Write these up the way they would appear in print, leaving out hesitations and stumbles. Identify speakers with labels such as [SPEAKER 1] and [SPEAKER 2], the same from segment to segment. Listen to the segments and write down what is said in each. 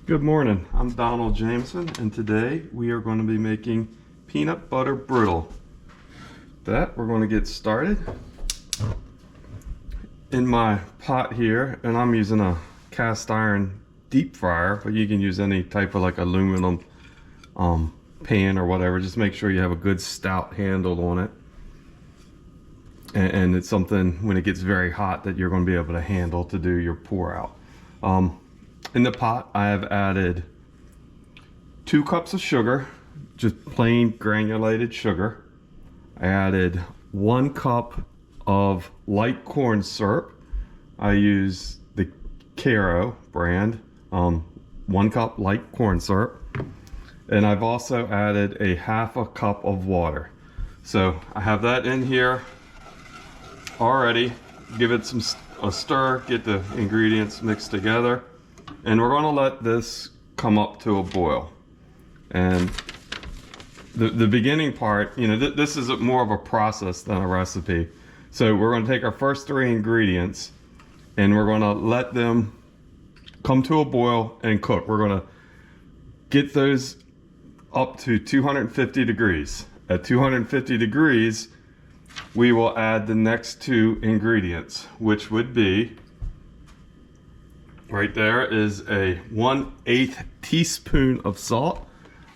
[SPEAKER 1] Good morning, I'm Donald Jameson, and today we are going to be making peanut butter brittle. That we're going to get started in my pot here, and I'm using a cast iron deep fryer, but you can use any type of like aluminum pan or whatever. Just make sure you have a good stout handle on it, and it's something when it gets very hot that you're going to be able to handle to do your pour out. In the pot, I have added 2 cups of sugar, just plain granulated sugar. I added 1 cup of light corn syrup. I use the Caro brand, 1 cup light corn syrup. And I've also added a 1/2 cup of water. So I have that in here already. Give it a stir, get the ingredients mixed together. And we're going to let this come up to a boil. And the beginning part, you know, this is more of a process than a recipe. So we're going to take our first 3 ingredients and we're going to let them come to a boil and cook. We're going to get those up to 250 degrees. At 250 degrees, we will add the next 2 ingredients, which would be, right there is a 1/8 teaspoon of salt.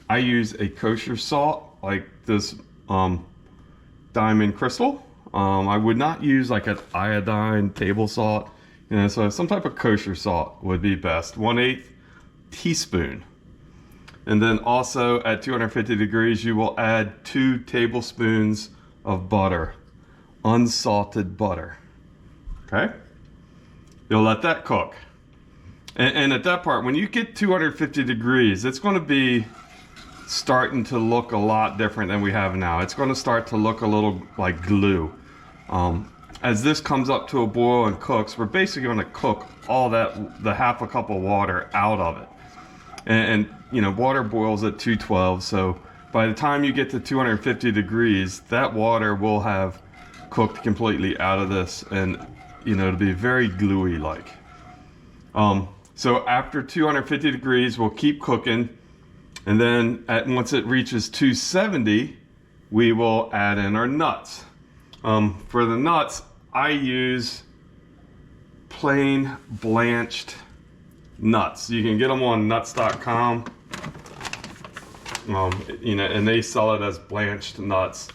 [SPEAKER 1] I use a kosher salt like this diamond crystal. I would not use like an iodine table salt, you know, so some type of kosher salt would be best. 1/8 teaspoon. And then also at 250 degrees, you will add 2 tablespoons of butter, unsalted butter. Okay? You'll let that cook. And at that part, when you get 250 degrees, it's going to be starting to look a lot different than we have now. It's going to start to look a little like glue. As this comes up to a boil and cooks, we're basically going to cook all that, the 1/2 cup of water out of it. And you know, water boils at 212, so by the time you get to 250 degrees, that water will have cooked completely out of this, and you know, it'll be very gluey like. So after 250 degrees, we'll keep cooking, and then once it reaches 270, we will add in our nuts. For the nuts, I use plain blanched nuts. You can get them on nuts.com, you know, and they sell it as blanched nuts.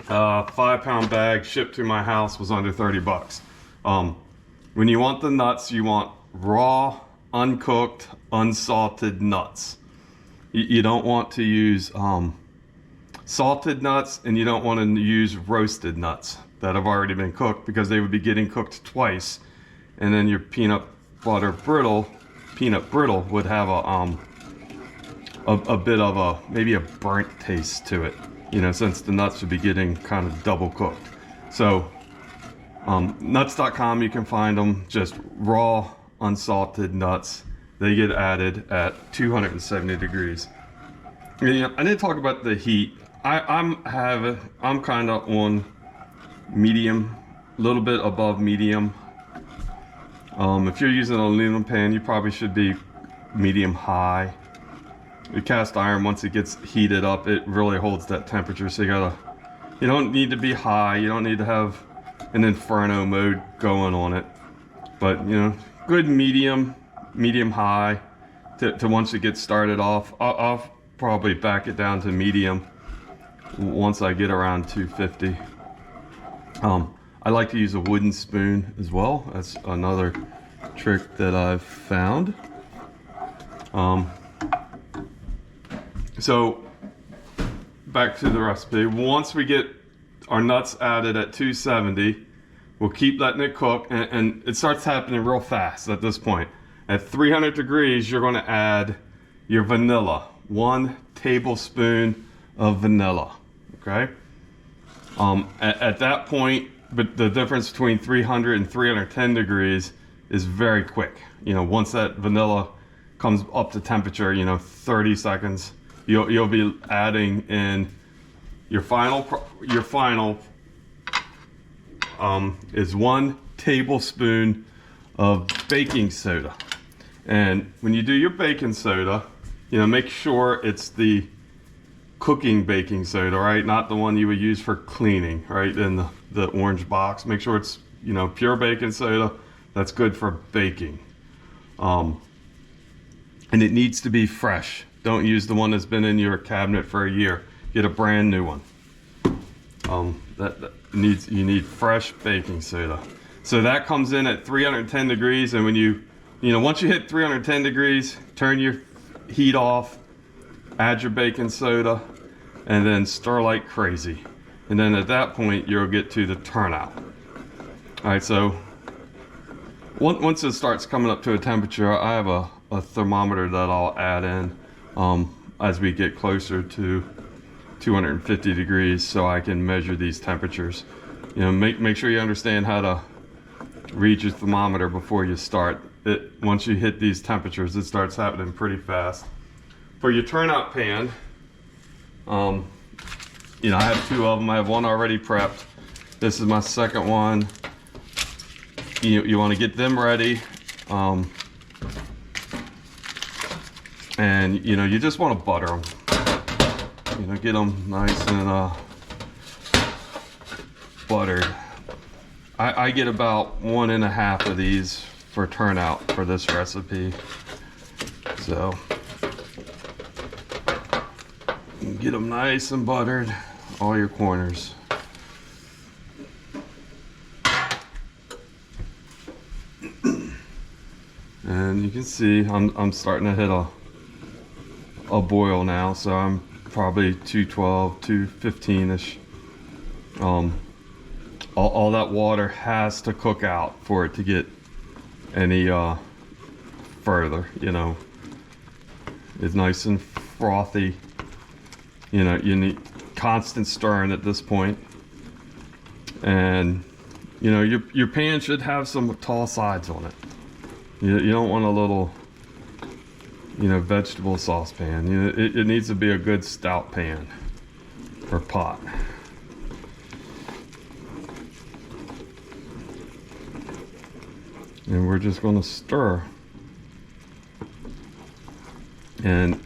[SPEAKER 1] 5-pound bag shipped to my house was under 30 bucks. When you want the nuts, you want raw, uncooked, unsalted nuts. You don't want to use salted nuts, and you don't want to use roasted nuts that have already been cooked, because they would be getting cooked twice, and then your peanut brittle would have a bit of maybe a burnt taste to it, you know, since the nuts would be getting kind of double cooked. So nuts.com, you can find them, just raw unsalted nuts. They get added at 270 degrees. You know, I didn't talk about the heat. I'm kind of on medium, a little bit above medium. If you're using an aluminum pan, you probably should be medium high. The cast iron, once it gets heated up, it really holds that temperature. So you don't need to be high. You don't need to have an inferno mode going on it. But you know, good medium high to once it gets started off. I'll probably back it down to medium once I get around 250. I like to use a wooden spoon as well. That's another trick that I've found. So back to the recipe. Once we get our nuts added at 270, we'll keep letting it cook, and it starts happening real fast at this point. At 300 degrees, you're going to add your vanilla, 1 tablespoon of vanilla. Okay. At that point, but the difference between 300 and 310 degrees is very quick. You know, once that vanilla comes up to temperature, you know, 30 seconds, you'll be adding in your final is 1 tablespoon of baking soda. And when you do your baking soda, you know, make sure it's the cooking baking soda, right? Not the one you would use for cleaning, right? In the orange box. Make sure it's, you know, pure baking soda. That's good for baking. And it needs to be fresh. Don't use the one that's been in your cabinet for a year. Get a brand new one. You need fresh baking soda. So that comes in at 310 degrees, and when you know, once you hit 310 degrees, turn your heat off, add your baking soda, and then stir like crazy. And then at that point, you'll get to the turnout. All right, so once it starts coming up to a temperature, I have a thermometer that I'll add in as we get closer to 250 degrees, so I can measure these temperatures. You know, make sure you understand how to read your thermometer before you start. Once you hit these temperatures, it starts happening pretty fast. For your turnout pan, you know, I have two of them. I have one already prepped. This is my second one. You want to get them ready, and you know, you just want to butter them. You know, get them nice and buttered. I get about 1.5 of these for turnout for this recipe. So get them nice and buttered, all your corners. And you can see I'm starting to hit a boil now, so I'm probably 212, 215-ish. All that water has to cook out for it to get any further, you know. It's nice and frothy. You know, you need constant stirring at this point. And you know, your pan should have some tall sides on it. You don't want a little, you know, vegetable saucepan. You know, it needs to be a good stout pan or pot. And we're just going to stir. And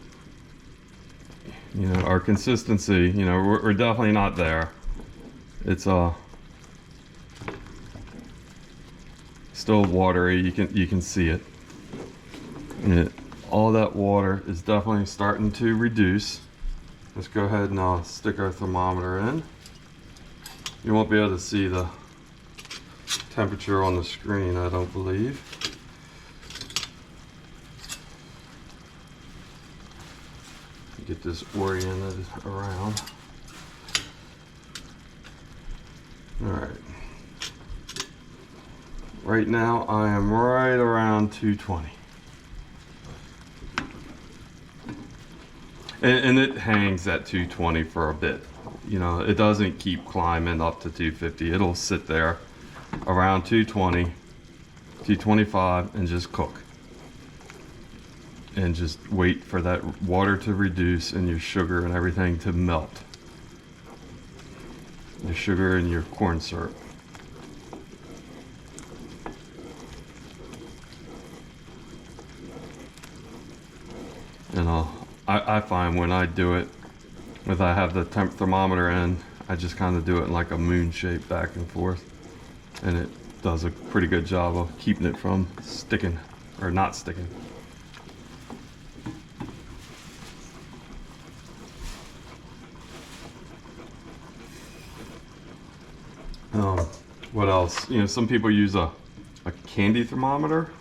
[SPEAKER 1] you know, our consistency, you know, we're definitely not there. It's still watery. You can see it. And all that water is definitely starting to reduce. Let's go ahead and stick our thermometer in. You won't be able to see the temperature on the screen, I don't believe. Get this oriented around. All right. Right now I am right around 220. And it hangs at 220 for a bit. You know, it doesn't keep climbing up to 250. It'll sit there around 220, 225 and just cook. And just wait for that water to reduce and your sugar and everything to melt. Your sugar and your corn syrup. And I find when I do it, if I have the thermometer in, I just kind of do it in like a moon shape back and forth. And it does a pretty good job of keeping it from sticking or not sticking. What else? You know, some people use a candy thermometer.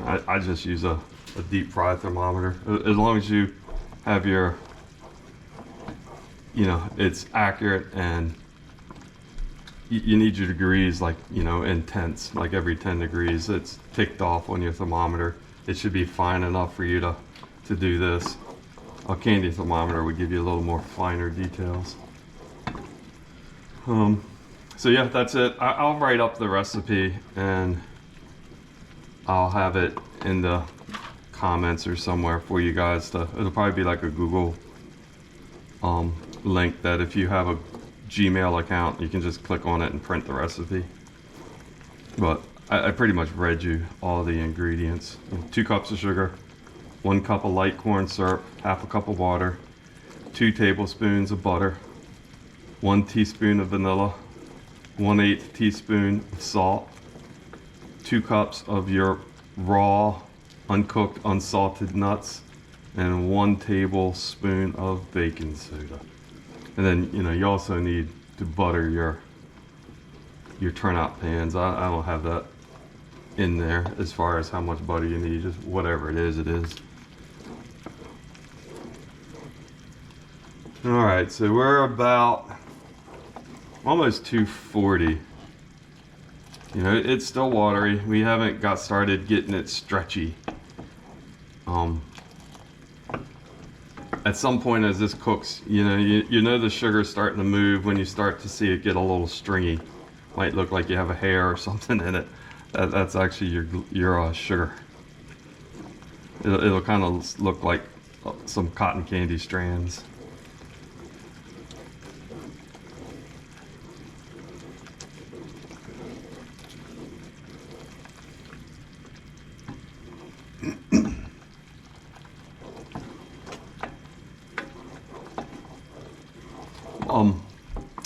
[SPEAKER 1] I just use a deep fry thermometer. As long as you have your, you know, it's accurate and you need your degrees, like, you know, in tenths, like every 10 degrees it's ticked off on your thermometer. It should be fine enough for you to do this. A candy thermometer would give you a little more finer details. So yeah, that's it. I'll write up the recipe and I'll have it in the comments or somewhere for you guys to, it'll probably be like a Google link that if you have a Gmail account, you can just click on it and print the recipe. But I pretty much read you all the ingredients. 2 cups of sugar, 1 cup of light corn syrup, half a cup of water, 2 tablespoons of butter, 1 teaspoon of vanilla, 1/8 teaspoon of salt, 2 cups of your raw, uncooked, unsalted nuts, and 1 tablespoon of baking soda. And then, you also need to butter your turnout pans. I don't have that in there as far as how much butter you need. Just whatever it is, it is. All right, so we're about almost 240. It's still watery. We haven't got started getting it stretchy. At some point as this cooks, you know the sugar's starting to move when you start to see it get a little stringy. Might look like you have a hair or something in it. That's actually your sugar. It'll kind of look like some cotton candy strands.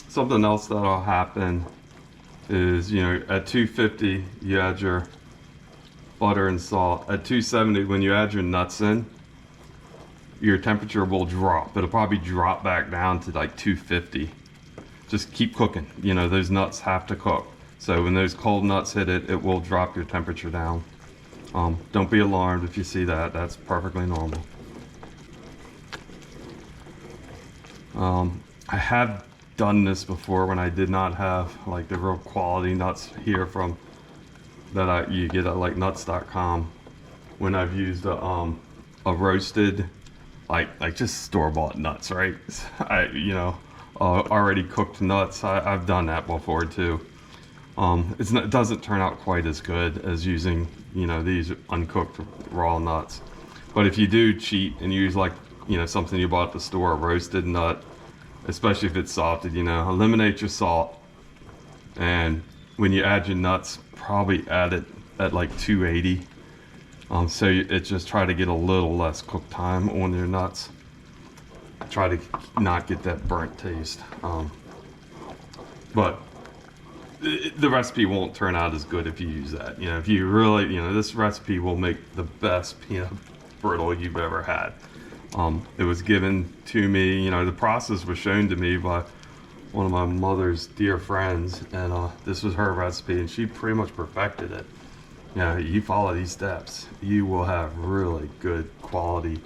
[SPEAKER 1] Something else that'll happen is, at 250 you add your butter and salt. At 270, when you add your nuts in, your temperature will drop. It'll probably drop back down to like 250. Just keep cooking. Those nuts have to cook. So when those cold nuts hit it, it will drop your temperature down. Don't be alarmed if you see that. That's perfectly normal. I have done this before when I did not have like the real quality nuts here from that you get at like nuts.com. When I've used a roasted, like just store-bought nuts, right? Already cooked nuts. I've done that before too. It doesn't turn out quite as good as using these uncooked raw nuts. But if you do cheat and use like something you bought at the store, a roasted nut, especially if it's salted, eliminate your salt, and when you add your nuts, probably add it at like 280. So it just try to get a little less cook time on your nuts. Try to not get that burnt taste. But the recipe won't turn out as good if you use that. If you really, this recipe will make the best peanut brittle you've ever had. It was given to me, the process was shown to me by one of my mother's dear friends, and this was her recipe, and she pretty much perfected it. You follow these steps, you will have really good quality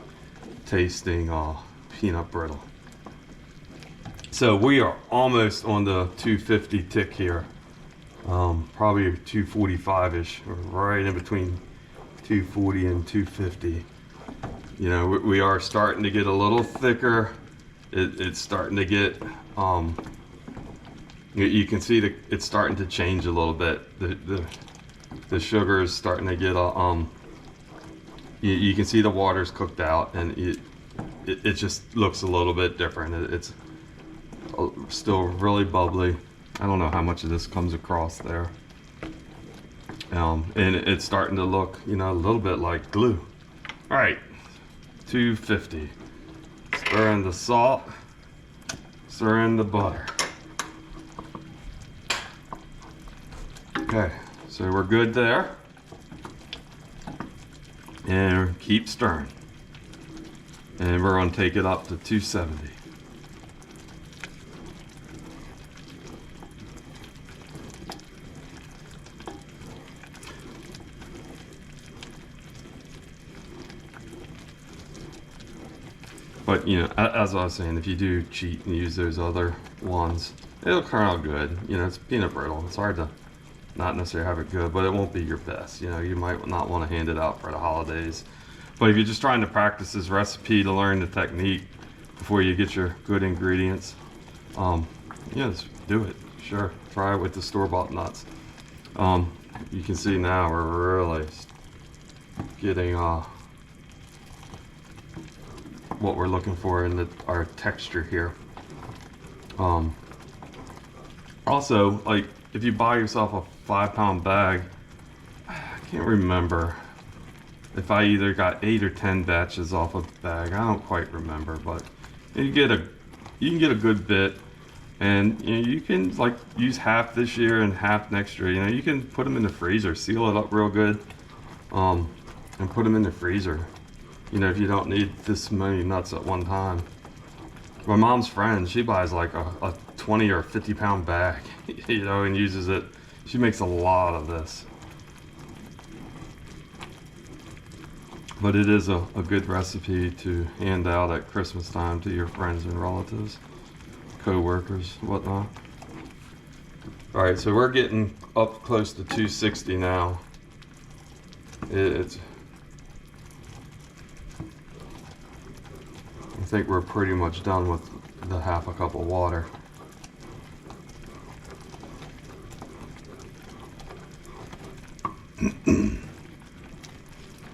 [SPEAKER 1] tasting peanut brittle. So we are almost on the 250 tick here, probably 245-ish, right in between 240 and 250. We are starting to get a little thicker. It's starting to get, you can see it's starting to change a little bit. The sugar is starting to get, you can see the water's cooked out, and it just looks a little bit different. It's still really bubbly. I don't know how much of this comes across there. And it's starting to look, a little bit like glue. All right. 250. Stir in the salt, stir in the butter. Okay, so we're good there. And keep stirring. And we're going to take it up to 270. But, as I was saying, if you do cheat and use those other ones, it'll turn out good. It's peanut brittle. It's hard to not necessarily have it good, but it won't be your best. You might not want to hand it out for the holidays. But if you're just trying to practice this recipe to learn the technique before you get your good ingredients, just do it. Sure, try it with the store-bought nuts. You can see now we're really getting what we're looking for in our texture here. Also, like if you buy yourself a 5-pound bag can't remember if I either got 8 or 10 batches off a bag. I don't quite remember, but you can get a good bit, and you know, you can like use half this year and half next year. You know, you can put them in the freezer, seal it up real good, and put them in the freezer. You know, if you don't need this many nuts at one time. My mom's friend, she buys like a 20 or 50 pound bag, you know, and uses it. She makes a lot of this. But it is a good recipe to hand out at Christmas time to your friends and relatives, co-workers, whatnot. All right, so we're getting up close to 260 now. I think we're pretty much done with the half a cup of water.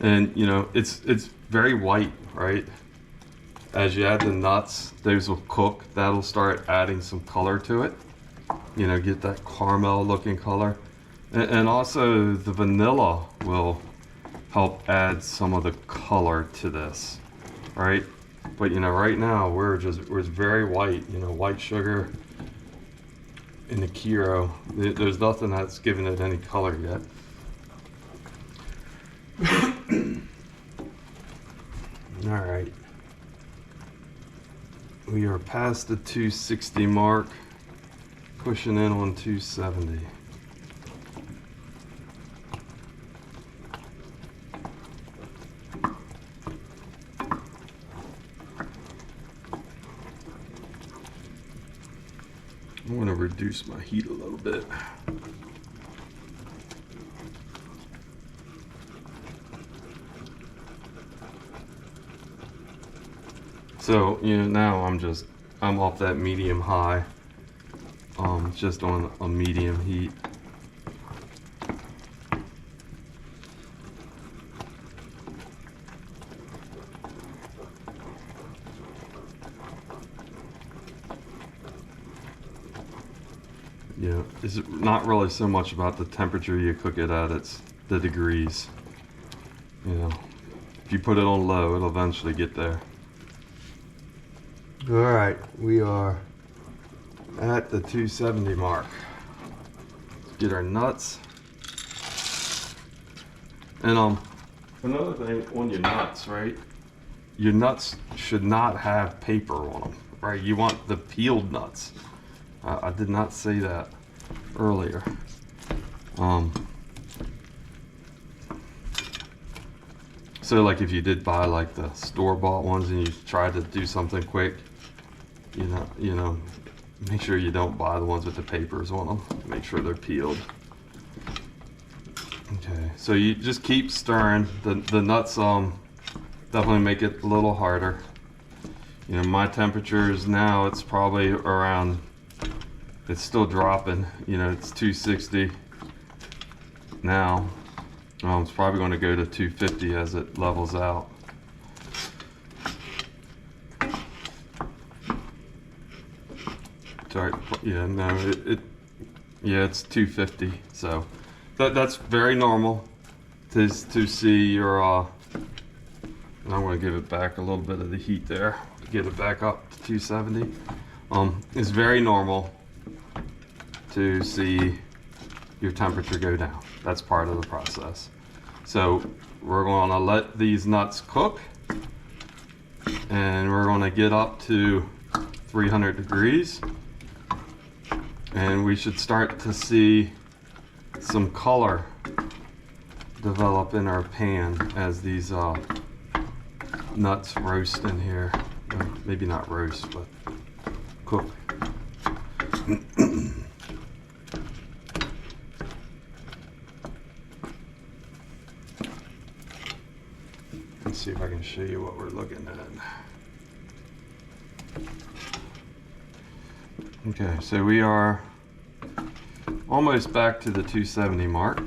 [SPEAKER 1] And you know, it's very white, right? As you add the nuts, those will cook. That'll start adding some color to it. You know, get that caramel looking color. And also the vanilla will help add some of the color to this, right? But you know, right now we're very white, you know, white sugar in the Kiro. There's nothing that's giving it any color yet. All right, we are past the 260 mark, pushing in on 270. I want to reduce my heat a little bit. So, you know, now I'm off that medium high, just on a medium heat. Yeah, it's not really so much about the temperature you cook it at, it's the degrees. You know, if you put it on low, it'll eventually get there. All right, we are at the 270 mark. Let's get our nuts. And another thing on your nuts, right? Your nuts should not have paper on them, right? You want the peeled nuts. I did not say that earlier. So like if you did buy like the store-bought ones and you tried to do something quick, you know, make sure you don't buy the ones with the papers on them. Make sure they're peeled. Okay, so you just keep stirring. The nuts definitely make it a little harder. You know, my temperatures now, it's probably around, it's still dropping, you know, it's 260 now. It's probably going to go to 250 as it levels out. Sorry, yeah, no, yeah, it's 250. So that's very normal to see your. And I'm going to give it back a little bit of the heat there to get it back up to 270. It's very normal to see your temperature go down. That's part of the process. So we're going to let these nuts cook, and we're going to get up to 300 degrees, and we should start to see some color develop in our pan as these nuts roast in here. Maybe not roast, but cook. Let's see if I can show you what we're looking at. Okay, so we are almost back to the 270 mark.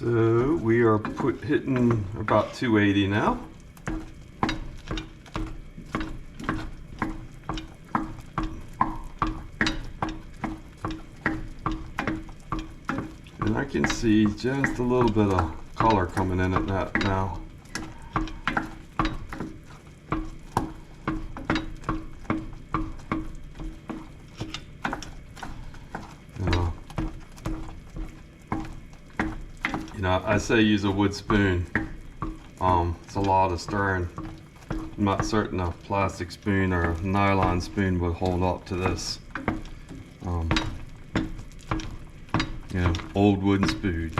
[SPEAKER 1] So we are hitting about 280 now. And I can see just a little bit of color coming in at that now. You know, I say use a wood spoon. It's a lot of stirring. I'm not certain a plastic spoon or a nylon spoon would hold up to this. You know, old wooden spoon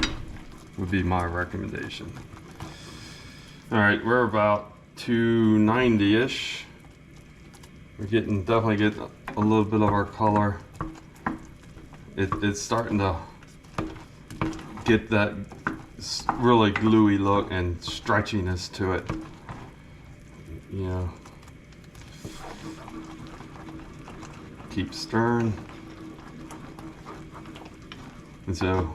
[SPEAKER 1] would be my recommendation. All right, we're about 290-ish. We're definitely getting a little bit of our color. It's starting to get that really gluey look and stretchiness to it. You know, keep stirring. And so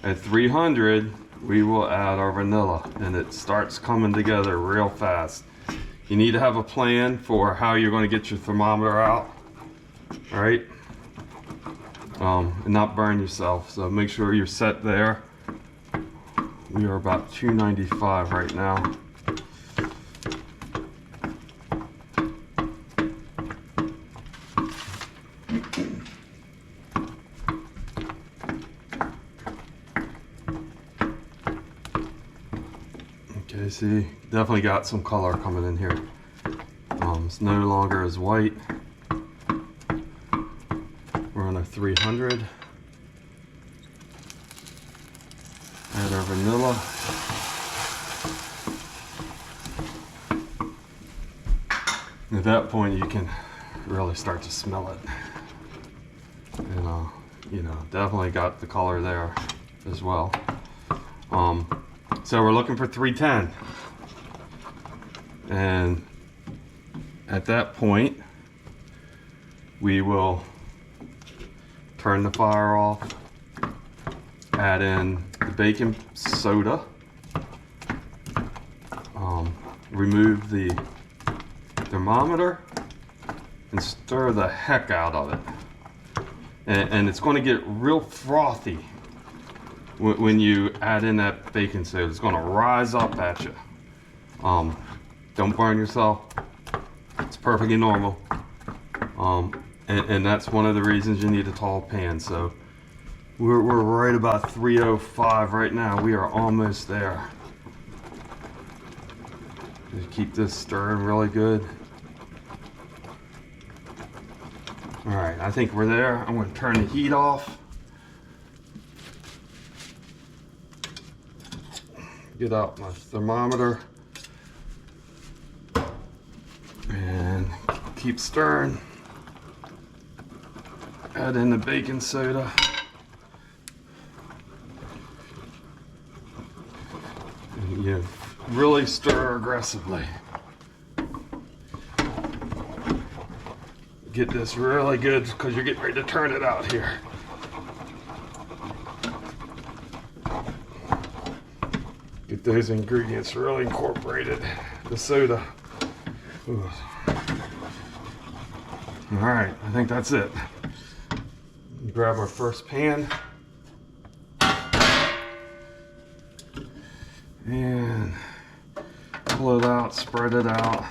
[SPEAKER 1] at 300, we will add our vanilla, and it starts coming together real fast. You need to have a plan for how you're going to get your thermometer out, all right? And not burn yourself. So make sure you're set there. We are about 295 right now. Okay, see, definitely got some color coming in here. It's no longer as white. We're on a 300. Add our vanilla. At that point, you can really start to smell it. And you know, definitely got the color there as well. So we're looking for 310. And at that point, we will turn the fire off, add in the baking soda, remove the thermometer, and stir the heck out of it. And it's going to get real frothy when you add in that baking soda. It's going to rise up at you. Don't burn yourself. It's perfectly normal. And that's one of the reasons you need a tall pan. So we're right about 305 right now. We are almost there. Just keep this stirring really good. All right, I think we're there. I'm going to turn the heat off. Get out my thermometer and keep stirring. Add in the baking soda. And you really stir aggressively. Get this really good because you're getting ready to turn it out here. Get those ingredients really incorporated. The soda. Ooh. All right, I think that's it. Grab our first pan. And pull it out, spread it out.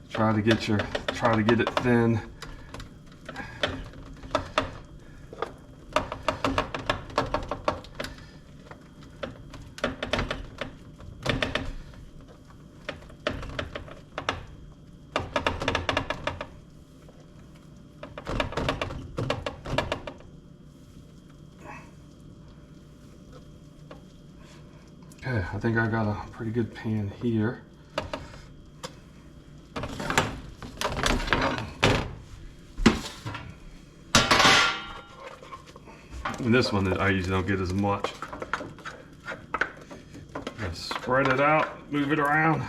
[SPEAKER 1] Try to get it thin. Okay, I think I got a pretty good pan here. And this one I usually don't get as much. Just spread it out, move it around.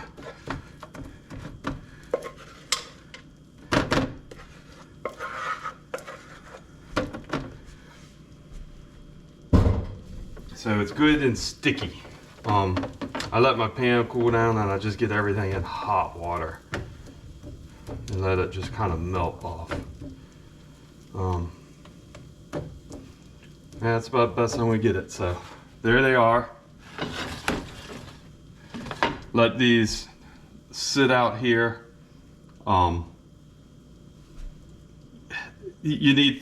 [SPEAKER 1] so it's good and sticky. I let my pan cool down and I just get everything in hot water and let it just kind of melt off. That's about the best time we get it. So there they are. Let these sit out here. It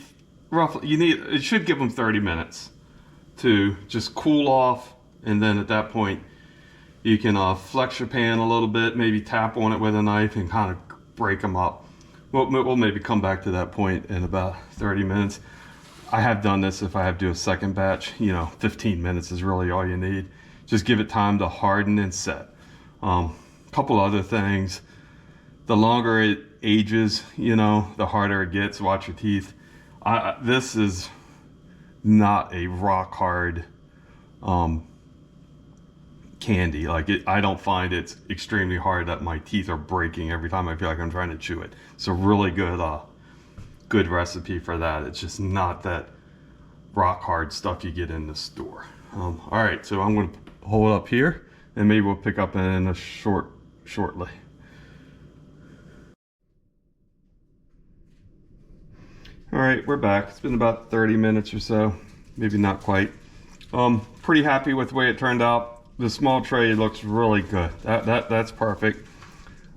[SPEAKER 1] should give them 30 minutes to just cool off, and then at that point you can flex your pan a little bit, maybe tap on it with a knife and kind of break them up. We'll maybe come back to that point in about 30 minutes. I have done this if I have to do a second batch. 15 minutes is really all you need. Just give it time to harden and set. Couple other things. The longer it ages, the harder it gets. Watch your teeth. This is not a rock hard candy. I don't find it's extremely hard that my teeth are breaking every time I feel like I'm trying to chew it. It's a really good recipe for that. It's just not that rock hard stuff you get in the store. All right, so I'm going to hold it up here, and maybe we'll pick up in a shortly. All right, we're back. It's been about 30 minutes or so, maybe not quite. Pretty happy with the way it turned out. The small tray looks really good. That's perfect.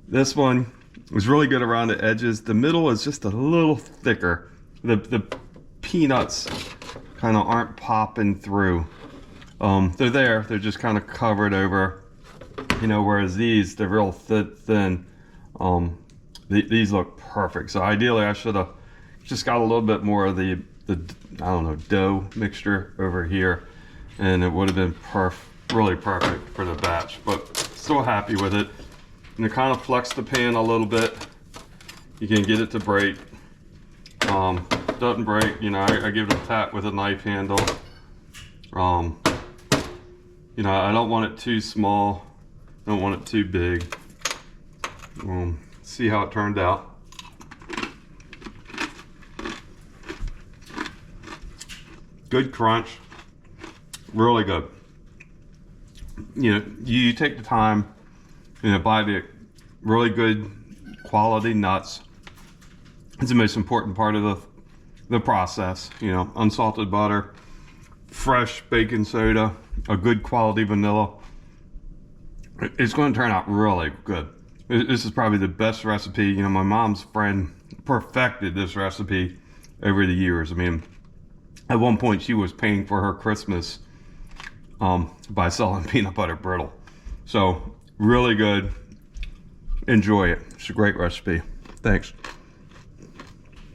[SPEAKER 1] This one was really good around the edges. The middle is just a little thicker. The peanuts kind of aren't popping through. They're there. They're just kind of covered over. Whereas these, they're real thin. These look perfect. So ideally, I should have just got a little bit more of the I don't know, dough mixture over here, and it would have been really perfect for the batch. But still happy with it. And to kind of flex the pan a little bit, you can get it to break. Doesn't break, I give it a tap with a knife handle. I don't want it too small, don't want it too big. See how it turned out. Good crunch, really good. You take the time, buy the really good quality nuts. It's the most important part of the process. Unsalted butter, fresh baking soda, a good quality vanilla. It's going to turn out really good. This is probably the best recipe. My mom's friend perfected this recipe over the years. At one point she was paying for her Christmas by selling peanut butter brittle. So really good. Enjoy it. It's a great recipe. Thanks.